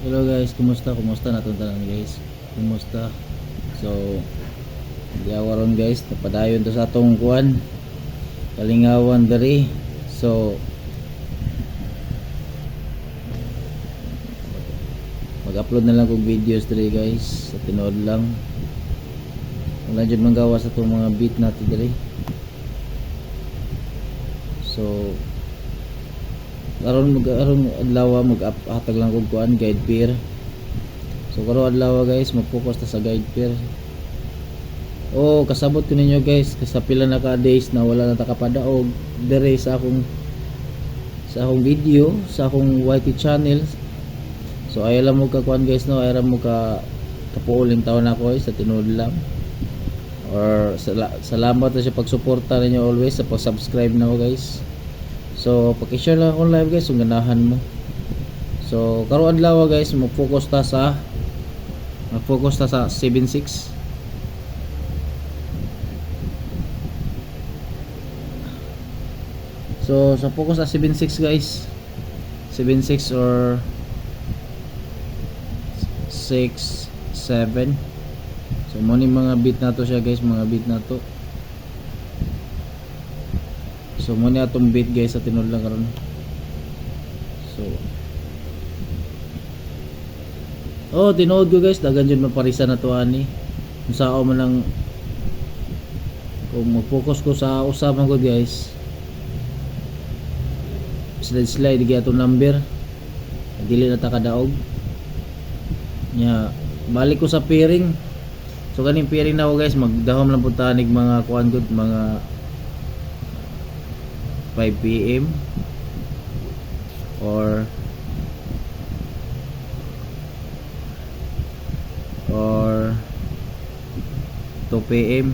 Hello guys, kumusta? Kumusta naton tanan guys? Kumusta? So, diawaron guys, napadayon to sa atong kuan, Kalingawan diri. So, mag-upload na lang kog videos diri guys, sa tinuod lang. Wala jud manggawa sa atong mga beat natin diri. So, aron adlaw mag-hatag lang kog kuan guide pair. So karon adlaw guys, mag-focus ta sa guide pair. Oh, kasabot ko ninyo guys, sa pila na ka days na wala na ta kapadaog dire sa akong video, sa akong YT channel. So ay lang mo ka kuan guys no, ay ra mo ka kapuuling taon ako sa tinuod lang. Or salamat sa pagsuporta ninyo always sa pag-subscribe na guys. So paki-share lang akong live guys kung ganahan mo. So karon adlaw guys, mag-focus ta sa 76. So sa focus sa 76 guys, 76 or 6 7. So mo ni mga beat na to siya guys, mga beat na to. So mo ni atong beat guys sa tinud lang karon. So tinuod ko guys, dagan jud maparisa na to ani. Kung sao man lang, kung mag-focus ko sa usapan ko guys, slide gyud atong number, dili na ta kadaog nya. Balik ko sa pairing. So kaning pairing na ko guys, magdahom lang pud tanig mga kuan gud, mga 5 PM or 2 PM.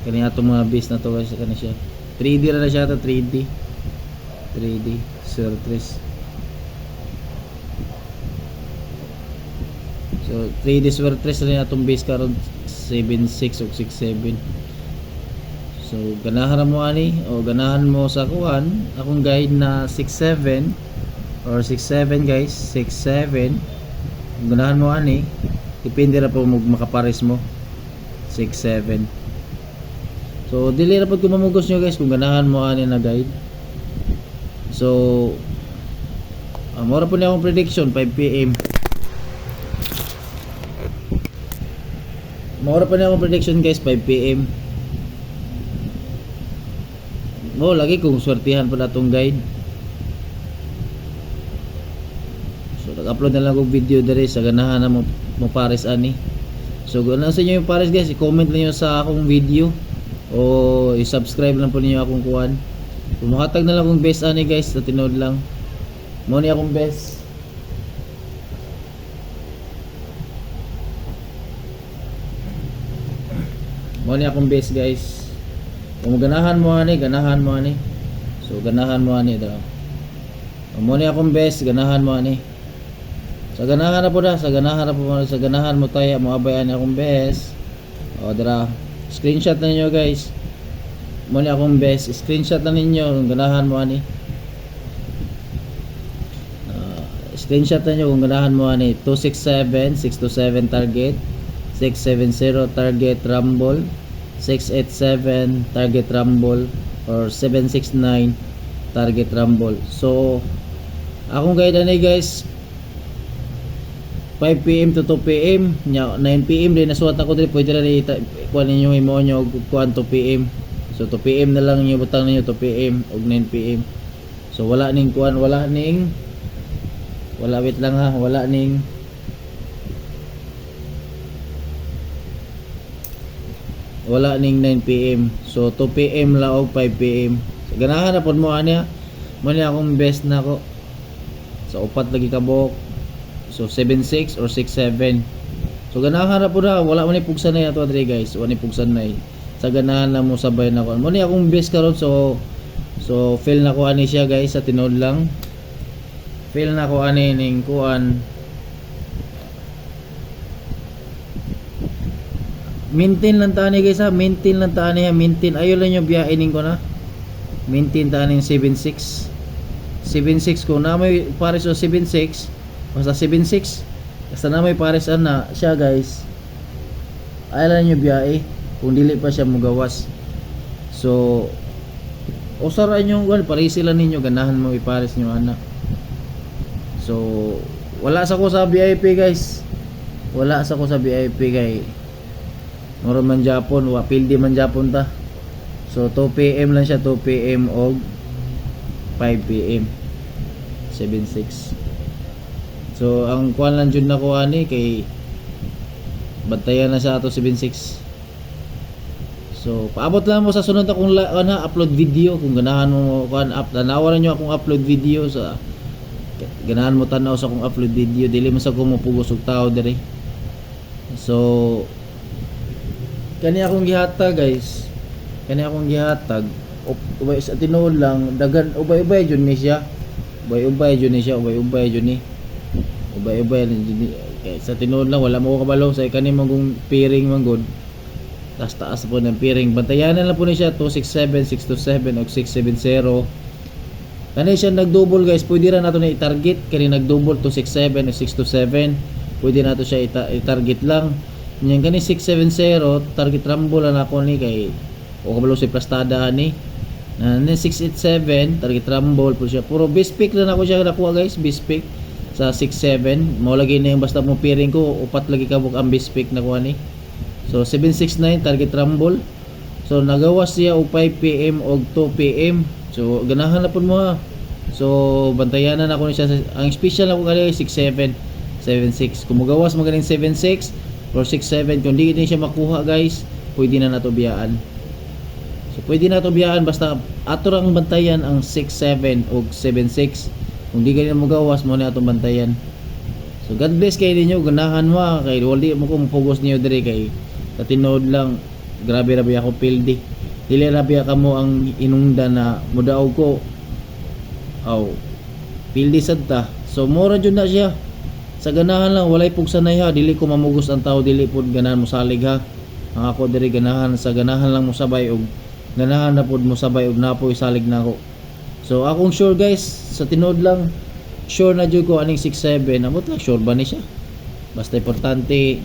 Kani atong mga base na to guys, kani siya 3D ra na siya ta, 3D surtres. So 3D surtres rin atong base karon 76 o 67. So ganahan mo ani, o ganahan mo sa kuan akong guide na 67 or 67 guys, 67. Ganahan mo ani, depende ra po makapares mo 67. So dili ra pud ko mamugos nyo guys kung ganahan mo ani na guide. So mora po ni akong prediction 5 PM. Mora pa ni akong prediction guys 5 PM. Lagi kong swertihan pa natong guide. So nag-upload na lang kong video dere sa ganahan na mo pares ani. So kung ano sa inyo yung pares guys, i-comment lang nyo sa akong video o i-subscribe lang po ninyo akong kuhan. Kung makatag na lang akong best ani guys, sa tinood lang mo ni akong best. Mo ni akong best guys. Kung ganahan mo ani, ganahan mo ani. So ganahan mo ani daw. Mo ni akong best, ganahan mo ani. Sa ganahan na po da, sa ganahan na po, sa ganahan mo tayo, mo abay ani akong best. O dara, screenshot na ninyo guys. Mo ni akong best, screenshot na ninyo kung ganahan mo ani. Screenshot na ninyo kung ganahan mo ani. 267 627 target, 670 target rumble, 687 target rumble, or 769 target rumble. So akong guide ani guys 5 PM to 2 PM nya, 9 PM din nasuot ako diri, pwede ra di kuan ninyo imo nyo kuan 2 PM. So 2 PM na lang niyo butang ninyo 2 PM og 9 PM. So wala ning kuan, wala wait lang ha, wala ning 9 PM. So 2 PM la og 5 PM. So ganahan na pod mo ani ha. Mo ni akong best na ako. So upat lagi ka buok. So 76 or 67. So ganahan na pod ha, wala man ni pugsan na ato diri guys. Wala ni pugsan na. Sa ganahan na mo sabay na ko. Mo ni akong best karon. So feel na ko ani siya guys sa tinod lang. Feel na ko ani ning kuan. Maintain lang tani guys ha, maintain lang tani ha, maintain. Ayo lang yung biyainin ko na. Maintain tani 76 7.6 kung na may pares o 7.6 basta 7.6 basta na may pares na siya guys ay lang nyo biyahe kung dili pa siya mugawas. So usaran nyo pares sila ninyo ganahan mo ipares nyo ana. So wala sa ko sa VIP guys, wala sa ko sa VIP kay moro man Japon wa pildi man Japon ta. So 2 PM lang siya, 2 PM og 5 PM 7.6. So ang kuan lang jud nako ani kay bantayan na sa ato 7.6. So paabot lang mo sa sunod akong upload video kung ganahan mo kuan up tanawan niyo akong upload video sa ganahan mo tanaw sa akong upload video dili man sa ko mopugos og tao diri. So kani akong gihatag guys, kani akong gihatag ubay sa tinuod lang dagan ubay-ubay jud ni siya, ubay-ubay jud ni siya, ubay-ubay jud ni ubay-ubay kay sa tinuod lang wala mo kabalo sa kani mong piring man good taas po ng piring bantayanan lang po ni siya 267, 627 o 670 kani siya nagdouble guys pwede ra nato na i-target kani nagdouble 267 o 627 pwede nato siya i-target lang nya kani 670 target rumble na ako ni kay o kabalo si plastada ni 687 target rumble po siya puro base pick na ako siya nakuha guys base pick sa 67 mao lagi na yung basta mo piring ko upat lagi kabuk ang base pick nakuha ni. So 769 target rumble. So nagawas siya og 5 PM og 2 PM. So ganahan na pud mo ha. So bantayanan ako ni siya ang special ako gali 67 76. Kung magawas mo ganing 76 or 67 kung di siya makuha guys, pwede na nato biyaan. So pwede na to biyaan basta ato lang bantayan ang 67 og 76. Kung di ganyan magawas mo na atong bantayan. So God bless kayo ninyo ganahan mo kay wali mo ko mopugos niyo diri kay sa tinod lang grabe ra biya ako pildi dili ra biya kamo ang inungdan na mudaog ko aw pildi sad ta. So mora jud na siya sa ganahan lang walay pugsanay ha dili ko mamugos ang tao dili pud ganahan mo salig ha ang ako diri ganahan sa ganahan lang mo sabay og ganahan na pud mo sabay og napoy salig na ako. So akong sure guys sa tinod lang sure na jud ko aning 67 amot lang sure ba ni siya basta importante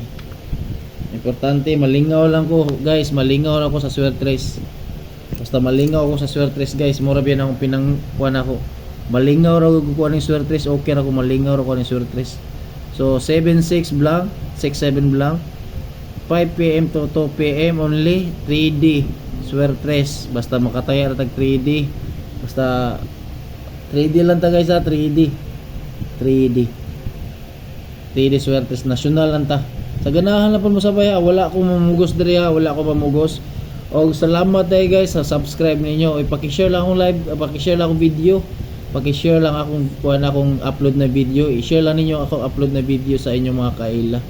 malingaw lang ko guys, malingaw lang ko sa swerte race basta malingaw ako sa swerte race guys mura biyan akong pinangkuan ako malingaw ra ko kuha ng swerte race okay ra ko malingaw ra ko ng swerte race. So 7.6 blank 6.7 blank 5 PM to 2 PM only 3D swerte race basta makataya ra tag 3D basta 3D lang ta guys ha 3D swerte national lang ta sa ganahan lang po mo sabay ha wala ko mamugos diri ha wala ko mamugos og salamat tayo guys sa subscribe ninyo ipaki-share lang akong live paki-share lang akong video paki-share lang akong kuan akong upload na video i-share lang ninyo akong upload na video sa inyong mga kaila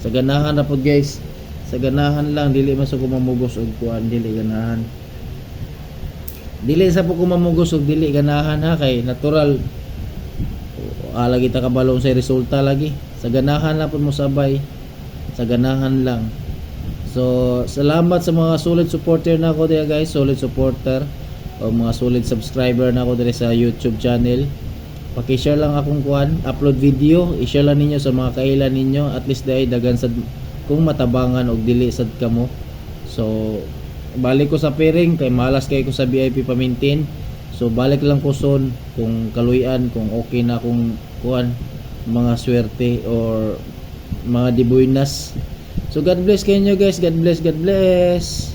sa ganahan na po guys sa ganahan lang dili man sa ko mamugos og kuan dili ganahan dili sa po ko mamugos og dili ganahan ha kay natural lagi ta kabalong sa resulta lagi sa ganahan lang po mo sabay sa ganahan lang. So salamat sa mga solid supporter na ako dito guys solid supporter o mga solid subscriber na ako dito sa YouTube channel paki-share lang akong kuan upload video i-share lang ninyo sa mga kailan ninyo at least dahil dagan sad kung matabangan og dili sad kamo. So balik ko sa piring kay malas kay ko sa VIP pa-maintain. So balik lang ko son kung kaluyan kung okay na kung kuan mga swerte or mga dibuinas. So God bless kayo guys, God bless.